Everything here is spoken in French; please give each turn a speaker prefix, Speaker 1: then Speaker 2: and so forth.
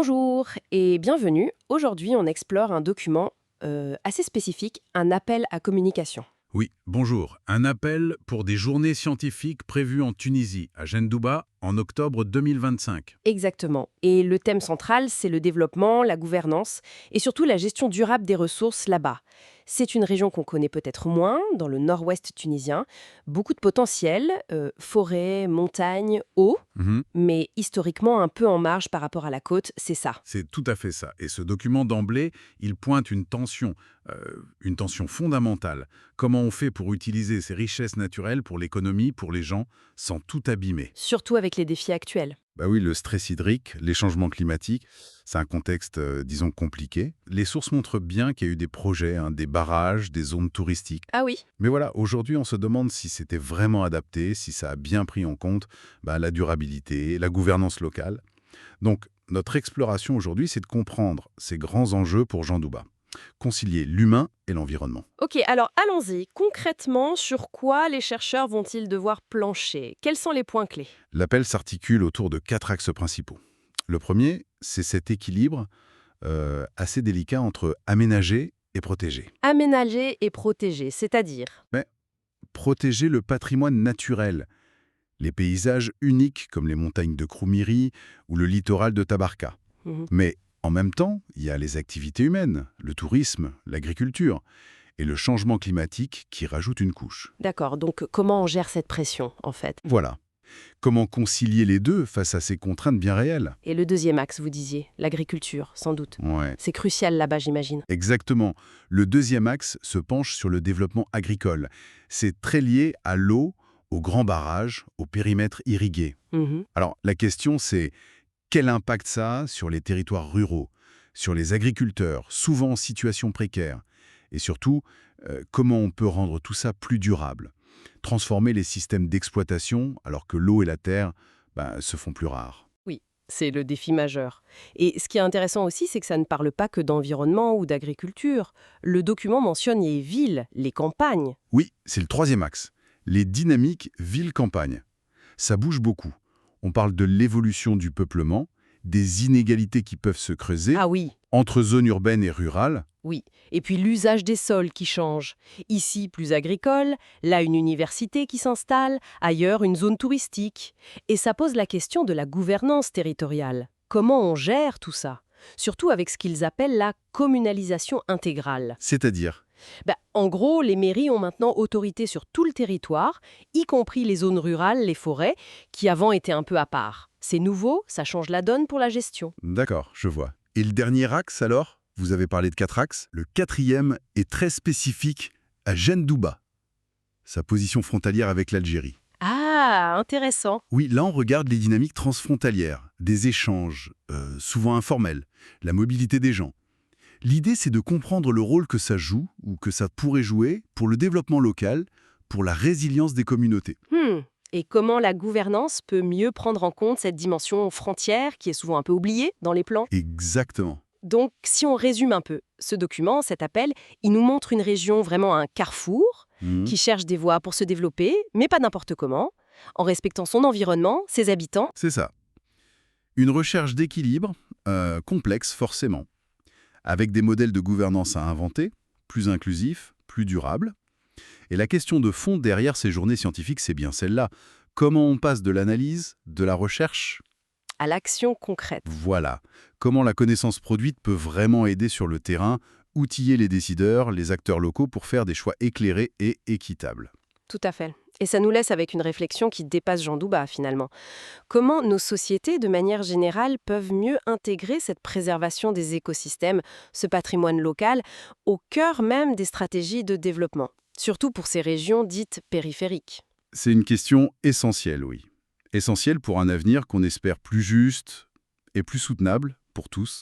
Speaker 1: Bonjour et bienvenue. Aujourd'hui, on explore un document assez spécifique, un appel à communication.
Speaker 2: Oui, bonjour. Un appel pour des journées scientifiques prévues en Tunisie, à Gendouba, en octobre 2025.
Speaker 1: Exactement. Et le thème central, c'est le développement, la gouvernance et surtout la gestion durable des ressources là-bas. C'est une région qu'on connaît peut-être moins, dans le nord-ouest tunisien. Beaucoup de potentiel, forêts, montagnes, eau,
Speaker 2: Mhm.
Speaker 1: mais historiquement un peu en marge par rapport à la côte, c'est ça.
Speaker 2: C'est tout à fait ça. Et ce document d'emblée, il pointe une tension fondamentale. Comment on fait pour utiliser ces richesses naturelles pour l'économie, pour les gens, sans tout abîmer?
Speaker 1: Surtout avec les défis actuels.
Speaker 2: Bah oui, le stress hydrique, les changements climatiques, c'est un contexte, disons, compliqué. Les sources montrent bien qu'il y a eu des projets, des barrages, des zones touristiques.
Speaker 1: Ah oui.
Speaker 2: Mais voilà, aujourd'hui, on se demande si c'était vraiment adapté, si ça a bien pris en compte la durabilité, la gouvernance locale. Donc, notre exploration aujourd'hui, c'est de comprendre ces grands enjeux pour Jean Douba. Concilier l'humain et l'environnement.
Speaker 1: Ok, alors allons-y. Concrètement, sur quoi les chercheurs vont-ils devoir plancher? Quels sont les points clés?
Speaker 2: L'appel s'articule autour de 4 axes principaux. Le premier, c'est cet équilibre assez délicat entre aménager et protéger.
Speaker 1: Aménager et protéger, c'est-à-dire?
Speaker 2: Mais protéger le patrimoine naturel, les paysages uniques comme les montagnes de Kroumiri ou le littoral de Tabarka.
Speaker 1: Mhm.
Speaker 2: Mais en même temps, il y a les activités humaines, le tourisme, l'agriculture et le changement climatique qui rajoute une couche.
Speaker 1: D'accord, donc comment on gère cette pression, en fait?
Speaker 2: Voilà. Comment concilier les deux face à ces contraintes bien réelles?
Speaker 1: Et le deuxième axe, vous disiez, l'agriculture, sans doute.
Speaker 2: Ouais,
Speaker 1: C'est crucial là-bas, j'imagine.
Speaker 2: exactement. Le deuxième axe se penche sur le développement agricole. C'est très lié à l'eau, aux grands barrages, au périmètre irrigué.
Speaker 1: Mhm.
Speaker 2: Alors, la question c'est quel impact ça a sur les territoires ruraux, sur les agriculteurs, souvent en situation précaire? Et surtout, comment on peut rendre tout ça plus durable? Transformer les systèmes d'exploitation alors que l'eau et la terre se font plus rares.
Speaker 1: Oui, c'est le défi majeur. Et ce qui est intéressant aussi, c'est que ça ne parle pas que d'environnement ou d'agriculture. Le document mentionne les villes, les campagnes.
Speaker 2: Oui, c'est le troisième axe. Les dynamiques ville-campagne. Ça bouge beaucoup. On parle de l'évolution du peuplement, des inégalités qui peuvent se creuser
Speaker 1: Ah oui,
Speaker 2: entre zones urbaines et rurales.
Speaker 1: oui. Et puis l'usage des sols qui change. Ici, plus agricole, là, une université qui s'installe, ailleurs, une zone touristique. Et ça pose la question de la gouvernance territoriale. Comment on gère tout ça? Surtout avec ce qu'ils appellent la communalisation intégrale.
Speaker 2: C'est-à-dire,
Speaker 1: En gros, les mairies ont maintenant autorité sur tout le territoire, y compris les zones rurales, les forêts, qui avant étaient un peu à part. C'est nouveau, ça change la donne pour la gestion.
Speaker 2: d'accord, je vois. Et le dernier axe alors? Vous avez parlé de 4 axes. Le quatrième est très spécifique à Gendouba, sa position frontalière avec l'Algérie.
Speaker 1: Ah, intéressant.
Speaker 2: Oui, là on regarde les dynamiques transfrontalières, des échanges, souvent informels, la mobilité des gens. L'idée c'est de comprendre le rôle que ça joue, ou que ça pourrait jouer, pour le développement local, pour la résilience des communautés.
Speaker 1: Et comment la gouvernance peut mieux prendre en compte cette dimension frontière qui est souvent un peu oubliée dans les plans?
Speaker 2: Exactement.
Speaker 1: Donc, si on résume un peu, ce document, cet appel, il nous montre une région vraiment un carrefour
Speaker 2: Mhm.
Speaker 1: qui cherche des voies pour se développer, mais pas n'importe comment, en respectant son environnement, ses habitants.
Speaker 2: C'est ça. Une recherche d'équilibre, complexe forcément, avec des modèles de gouvernance à inventer, plus inclusifs, plus durables. Et la question de fond derrière ces journées scientifiques, c'est bien celle-là. Comment on passe de l'analyse, de la recherche?
Speaker 1: À l'action concrète.
Speaker 2: Voilà. Comment la connaissance produite peut vraiment aider sur le terrain, outiller les décideurs, les acteurs locaux pour faire des choix éclairés et équitables.
Speaker 1: Tout à fait. Et ça nous laisse avec une réflexion qui dépasse Jean Douba, finalement. Comment nos sociétés, de manière générale, peuvent mieux intégrer cette préservation des écosystèmes, ce patrimoine local, au cœur même des stratégies de développement, surtout pour ces régions dites périphériques?
Speaker 2: C'est une question essentielle, oui. Essentielle pour un avenir qu'on espère plus juste et plus soutenable pour tous.